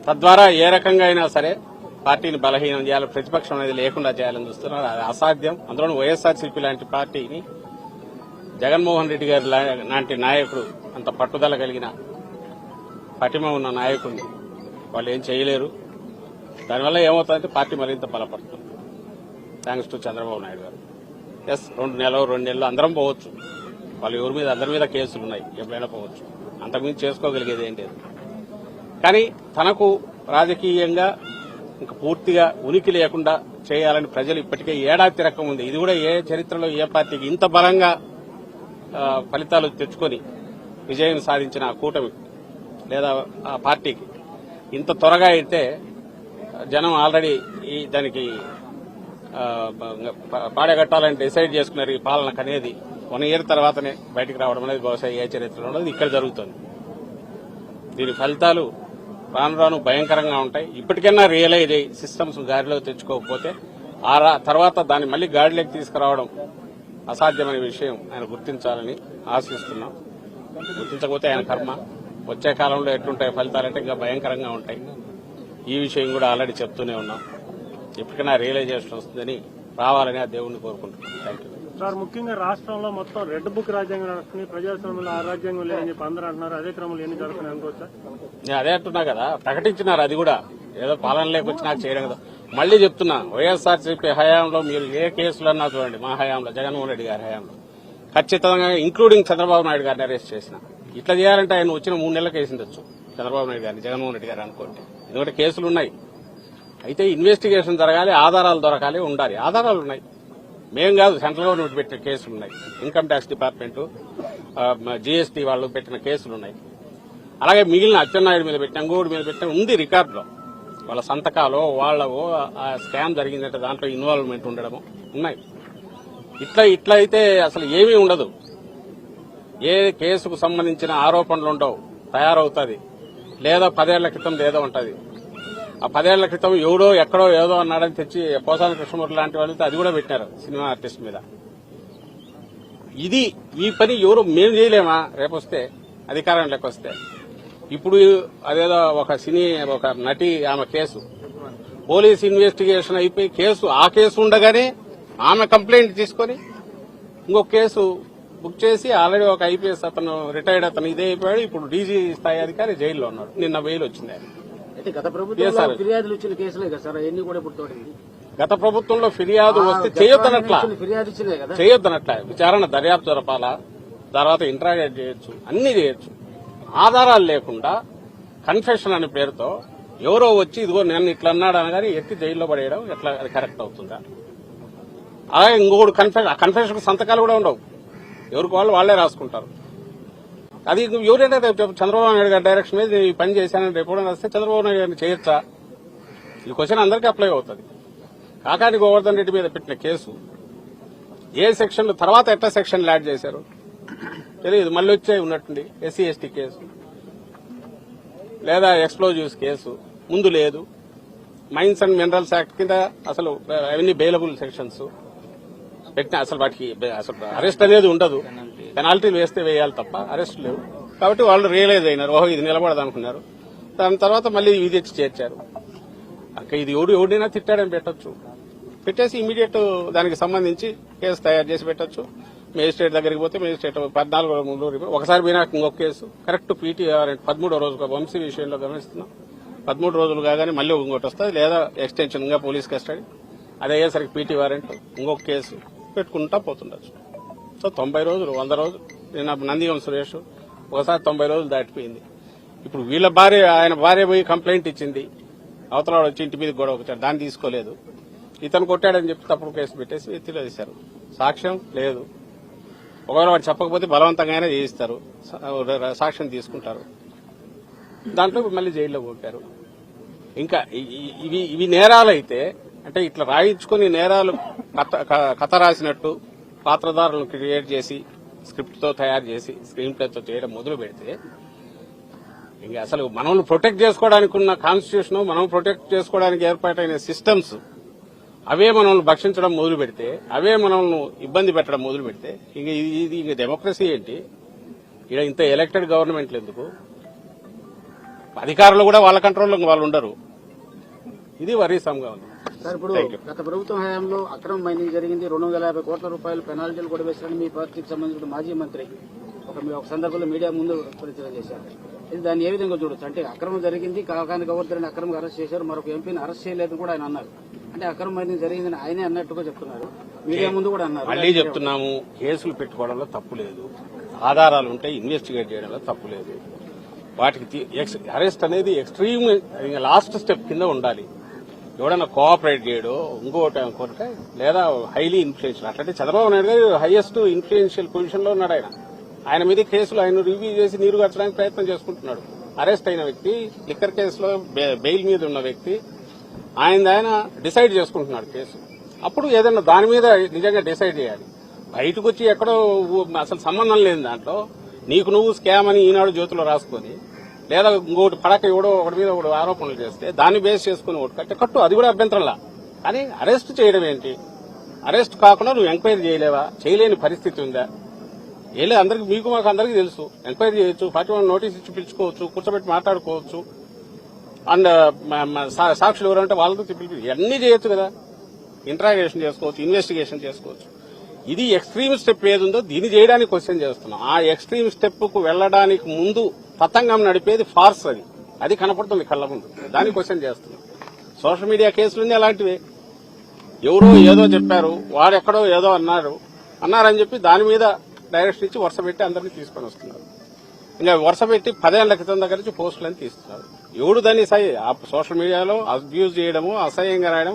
తద్వారా ఏ రకంగా అయినా సరే పార్టీని బలహీనం చేయాలి, ప్రతిపక్షం అనేది లేకుండా చేయాలని చూస్తున్నారు. అది అసాధ్యం. అందులో వైఎస్ఆర్సీపీ లాంటి పార్టీని, జగన్మోహన్ రెడ్డి గారి లాంటి నాయకుడు, అంత పట్టుదల కలిగిన పటిమ ఉన్న నాయకుడిని వాళ్ళు ఏం చేయలేరు. దానివల్ల ఏమవుతుందంటే పార్టీ మరింత బలపడుతుంది. థ్యాంక్స్ టు చంద్రబాబు నాయుడు గారు. ఎస్, 2 నెలలు అందరం పోవచ్చు. వాళ్ళు ఎవరి మీద అందరి మీద కేసులు ఉన్నాయి, ఎప్పుడైనా పోవచ్చు. అంతకుమించి చేసుకోగలిగేది ఏం లేదు. కానీ తనకు రాజకీయంగా ఇంకా పూర్తిగా ఉనికి లేకుండా చేయాలని ప్రజలు ఇప్పటికే ఏడాది తిరగక ఉంది. ఇది కూడా ఏ చరిత్రలో ఏ పార్టీకి ఇంత బలంగా ఫలితాలు తెచ్చుకొని విజయం సాధించిన ఆ కూటమి లేదా ఆ పార్టీకి ఇంత త్వరగా అయితే జనం ఆల్రెడీ దానికి పాడగట్టాలని డిసైడ్ చేసుకున్నారు. ఈ పాలనకు అనేది 1 ఇయర్ తర్వాతనే బయటకు రావడం అనేది బహుశా ఏ చరిత్రలో ఉండదు. ఇక్కడ జరుగుతుంది. దీని ఫలితాలు రాను రాను భయంకరంగా ఉంటాయి. ఇప్పటికైనా రియలైజ్ అయ్యి సిస్టమ్స్ గాడిలో తెచ్చుకోకపోతే తర్వాత దాన్ని మళ్లీ గాడిలోకి తీసుకురావడం అసాధ్యమైన విషయం ఆయన గుర్తించాలని ఆశిస్తున్నాం. గుర్తించకపోతే ఆయన కర్మ. వచ్చే కాలంలో ఎట్లుంటాయి ఫలితాలంటే ఇంకా భయంకరంగా ఉంటాయి. ఈ విషయం కూడా ఆల్రెడీ చెప్తూనే ఉన్నాం. ఎప్పటికైనా రియలైజేషన్ వస్తుందని రావాలని ఆ దేవుణ్ణి కోరుకుంటున్నాం. Thank you sir. ముఖ్యంగా రాష్ట్రంలో మొత్తం రెడ్ బుక్ రాజ్యాంగం నడుస్తుంది, ప్రజాస్వామ్యంలో ఆ రాజ్యాంగం లేదని చెప్పి అందరూ అంటున్నారు. అదే క్రమంలో ఎన్ని జరుగుతున్నాయి అనుకోవచ్చా? నేను అదే అంటున్నా కదా, ప్రకటించినారు. అది కూడా ఏదో పాలన లేకొచ్చి నాకు చేయడం కదా. మళ్లీ చెప్తున్నా, వైఎస్ఆర్సీపీ హయాంలో మీరు ఏ కేసులు అన్నా చూడండి, మా హయాంలో, జగన్మోహన్ రెడ్డి గారి హయాంలో ఖచ్చితంగా ఇంక్లూడింగ్ చంద్రబాబు నాయుడు గారిని అరెస్ట్ చేసిన. ఇట్లా చేయాలంటే ఆయన వచ్చిన 3 నెలలకు వేసిండొచ్చు చంద్రబాబు నాయుడు గారిని, జగన్మోహన్ రెడ్డి గారు అనుకోండి. ఎందుకంటే కేసులు ఉన్నాయి. అయితే ఇన్వెస్టిగేషన్ జరగాలి, ఆధారాలు దొరకాలి, ఉండాలి. ఆధారాలు ఉన్నాయి. మేం కాదు, సెంట్రల్ గవర్నమెంట్ పెట్టిన కేసులు ఉన్నాయి. ఇన్కమ్ ట్యాక్స్ డిపార్ట్మెంట్, జీఎస్టీ వాళ్ళు పెట్టిన కేసులు ఉన్నాయి. అలాగే మిగిలిన అచ్చెన్నాయుడు మీద పెట్టిన, అంగోడు మీద పెట్టిన ఉంది రికార్డులో. వాళ్ళ సంతకాలు, వాళ్ళవో ఆ స్కామ్ జరిగిందంటే దాంట్లో ఇన్వాల్వ్మెంట్ ఉండడము ఉన్నాయి. ఇట్లా అయితే అసలు ఏమీ ఉండదు. ఏ కేసుకు సంబంధించిన ఆరోపణలు ఉండవు, తయారవుతుంది. లేదా 10 ఏళ్ల క్రితం ఏదో ఉంటుంది. ఆ 10 ఏళ్ల క్రితం ఎవడో ఎక్కడో ఏదో అన్నాడని తెచ్చి పోసాని కృష్ణమూర్తి లాంటి వాళ్ళతో అది కూడా పెట్టారు సినిమా ఆర్టిస్ట్ మీద. ఈ పని ఎవరు మేము చేయలేమా? రేపొస్తే అధికారం లెక్కొస్తే. ఇప్పుడు అదేదో ఒక నటి ఆమె కేసు పోలీస్ ఇన్వెస్టిగేషన్ అయిపోయి ఆ కేసు ఉండగానే ఆమె కంప్లైంట్ తీసుకొని ఇంకొక కేసు బుక్ చేసి ఆల్రెడీ ఒక ఐపీఎస్ అతను రిటైర్డ్ అతను ఇదే అయిపోయాడు. ఇప్పుడు డీజీ స్థాయి అధికారి జైల్లో ఉన్నాడు. నిన్న బెయిల్ వచ్చింది ఆయన. గత ప్రభుత్వంలో ఫిర్యాదులు వచ్చిన కేసులే కదా సార్, అవన్నీ కూడా ఇప్పుడు గత ప్రభుత్వంలో ఫిర్యాదు వస్తే చేయొద్దనట్లా విచారణ దర్యాప్తు జరపాలా, తర్వాత ఇంట్రాగేట్ చేయొచ్చు, అన్ని చేయొచ్చు. ఆధారాలు లేకుండా కన్ఫెషన్ అనే పేరుతో ఎవరో వచ్చి ఇదిగో నేను ఇట్లా అన్నాడు అనగానే ఎత్తి జైల్లో పడేయడం ఎట్లా అది కరెక్ట్ అవుతుందా? అలాగే ఇంకొకటి కన్ఫెషన్ సంతకాలు కూడా ఉండవు. ఎవరికి వాళ్లే రాసుకుంటారు. అది ఎవరైనా చంద్రబాబు నాయుడు గారి డైరెక్షన్ మీద ఈ పని చేశానని రేపు వస్తే చంద్రబాబు నాయుడు గారిని చేయొచ్చా? ఈ క్వశ్చన్ అందరికీ అప్లై అవుతుంది. కాకాని గోవర్ధన్ రెడ్డి మీద పెట్టిన కేసు ఏ సెక్షన్ తర్వాత ఎట్లా సెక్షన్లు యాడ్ చేశారు తెలియదు. మళ్ళీ వచ్చే ఉన్నట్టుండి ఎస్సీ ఎస్టీ కేసు లేదా ఎక్స్ప్లోజివ్స్ కేసు ముందు లేదు. మైన్స్ అండ్ మినరల్స్ యాక్ట్ కింద అసలు అవన్నీ బెయిలబుల్ సెక్షన్స్ పెట్టిన అసలు వాటికి అసలు అరెస్ట్ అనేది ఉండదు. పెనాల్టీలు వేస్తే వేయాలి తప్ప అరెస్ట్ లేవు. కాబట్టి వాళ్ళు రియలైజ్ అయినారు, ఓహో ఇది నిలబడదు అనుకున్నారు. దాని తర్వాత మళ్ళీ ఇది తెచ్చి చేర్చారు. ఇది ఎవడైనా తిట్టాడని పెట్టొచ్చు, పెట్టేసి ఇమీడియట్ దానికి సంబంధించి కేసు తయారు చేసి పెట్టొచ్చు. మేజిస్ట్రేట్ దగ్గరికి పోతే మేజిస్ట్రేట్ 14 రోజుల ముందు ఒకసారి పోయినాక ఇంకొక కేసు కరెక్ట్ పీటీఆర్ 13వ రోజు వంశీ విషయంలో గమనిస్తున్నాం. 13 రోజులు కాగానే మళ్ళీ ఇంకోటి వస్తుంది, లేదా ఎక్స్టెన్షన్ గా పోలీస్ కస్టడీ. అది అయ్యేసరికి పీటీ వారెంట్ ఇంకొక కేసు పెట్టుకుంటా పోతుండొచ్చు. సో 90 రోజులు 100 రోజులు. నేను నందిగం సురేష్ ఒకసారి 90 రోజులు దాటిపోయింది. ఇప్పుడు ఆయన భార్య పోయి కంప్లైంట్ ఇచ్చింది, అవతల వచ్చి ఇంటి మీద గొడవ వచ్చాడు, దాన్ని తీసుకోలేదు. ఇతను కొట్టాడని చెప్పి తప్పుడు కేసు పెట్టేసి ఎత్తిలో వేశారు. సాక్ష్యం లేదు. ఒకవేళ వాడు చెప్పకపోతే బలవంతంగానే చేయిస్తారు, సాక్ష్యం తీసుకుంటారు. దాంట్లో మళ్ళీ జైల్లో కొట్టారు. ఇంకా ఇవి నేరాలైతే అంటే ఇట్లా రాయించుకుని నేరాలు కథ రాసినట్టు పాత్రధారులను క్రియేట్ చేసి స్క్రిప్ట్ తో తయారు చేసి స్క్రీన్ ప్లేతో చేయడం మొదలు పెడితే ఇంకా అసలు మనల్ని ప్రొటెక్ట్ చేసుకోవడానికి ఉన్న కాన్స్టిట్యూషన్, మనం ప్రొటెక్ట్ చేసుకోవడానికి ఏర్పాటైన సిస్టమ్స్ అవే మనల్ని భక్షించడం మొదలు పెడితే, అవే మనల్ని ఇబ్బంది పెట్టడం మొదలు పెడితే ఇంక డెమోక్రసీ ఏంటి? ఇక్కడ ఇంత ఎలక్టెడ్ గవర్నమెంట్లు ఎందుకు? అధికారులు కూడా వాళ్ళ కంట్రోల్లో వాళ్ళు ఉండరు. ఇది వరీసంగా ఉంది. సార్ ఇప్పుడు గత ప్రభుత్వం హయాంలో అక్రమ మైనింగ్ జరిగింది, 250 కోట్ల రూపాయలు పెనాల్టీలు కూడా వేశారని మీ పార్టీకి సంబంధించిన మాజీ మంత్రి ఒక సందర్భంలో మీడియా ముందు ప్రచారం చేశారు. ఇది దాన్ని ఏ విధంగా చూడొచ్చు? అంటే అక్రమం జరిగింది, కాకాని గవర్నర్ని అక్రమంగా అరెస్ట్ చేశారు, మరొక ఎంపీని అరెస్ట్ చేయలేదని కూడా ఆయన అన్నారు. అంటే అక్రమ మైనింగ్ జరిగిందని ఆయనే అన్నట్టుగా చెప్తున్నారు, మీడియా ముందు కూడా అన్నారు. మళ్లీ చెప్తున్నాము, కేసులు పెట్టుకోవడంలో తప్పు లేదు, ఆధారాలు ఉంటే ఇన్వెస్టిగేట్ చేయడంలో తప్పు లేదు. వాటికి అరెస్ట్ అనేది ఎక్స్ట్రీమ్ లాస్ట్ స్టెప్ కింద ఉండాలి. ఎవడన్నా కోఆపరేట్ చేయడో ఇంకోటి అనుకుంటే, లేదా హైలీ ఇన్ఫ్లుయెన్షియల్, అట్లంటే చంద్రబాబు నాయుడు గారు హైయెస్ట్ ఇన్ఫ్లుయెన్షియల్ పొజిషన్ లో ఉన్నాడు. ఆయన మీద కేసులు ఆయన రివ్యూ చేసి నీరు కట్టడానికి ప్రయత్నం చేసుకుంటున్నాడు. అరెస్ట్ అయిన వ్యక్తి, లిక్కర్ కేసులో బెయిల్ మీద ఉన్న వ్యక్తి, ఆయన డిసైడ్ చేసుకుంటున్నాడు కేసు. అప్పుడు ఏదన్నా దాని మీద నిజంగా డిసైడ్ చేయాలి. బయటకు వచ్చి ఎక్కడో అసలు సంబంధం లేని దాంట్లో నీకు నువ్వు స్కామ్ అని ఈనాడు జ్యోతిలో రాసుకొని, లేదా ఇంకోటి పడక ఎవడో ఒకటి మీద ఒకటి ఆరోపణలు చేస్తే దాన్ని బేస్ చేసుకుని ఒకటి కట్టు, అది కూడా అభ్యంతరంలా. కానీ అరెస్ట్ చేయడం ఏంటి? అరెస్ట్ కాకుండా నువ్వు ఎంక్వైరీ చేయలేవా? చేయలేని పరిస్థితి ఉందా? అందరికి, మీకు మాకు అందరికీ తెలుసు. ఎంక్వైరీ చేయొచ్చు, 41 నోటీస్ ఇచ్చి పిలుచుకోవచ్చు, కూర్చోబెట్టి మాట్లాడుకోవచ్చు, అండ్ సాక్షులు ఎవరంటే వాళ్ళతో పిలిపి ఇవన్నీ చేయొచ్చు కదా. ఇంట్రాగేషన్ చేసుకోవచ్చు, ఇన్వెస్టిగేషన్ చేసుకోవచ్చు. ఇది ఎక్స్ట్రీమ్ స్టెప్ ఏది ఉందో దీన్ని చేయడానికి క్వశ్చన్ చేస్తున్నాం. ఆ ఎక్స్ట్రీమ్ స్టెప్ కు వెళ్లడానికి ముందు తతంగం నడిపేది ఫార్స్, అది కనపడుతుంది కళ్ళ ముందు, దాన్ని క్వశ్చన్ చేస్తున్నాం. సోషల్ మీడియా కేసులన్నీ అలాంటివే. ఎవరో ఏదో చెప్పారు, వాడెక్కడో ఏదో అన్నారని చెప్పి దాని మీద డైరెక్షన్ ఇచ్చి వరుస పెట్టి అందరినీ తీసుకొని వస్తున్నారు. ఇంకా వరుస పెట్టి 10 ఏళ్ల క్రితం దగ్గర నుంచి పోస్టులని తీస్తున్నారు. ఎవడు దాన్ని సోషల్ మీడియాలో అబ్యూజ్ చేయడము, అసహ్యంగా రాయడం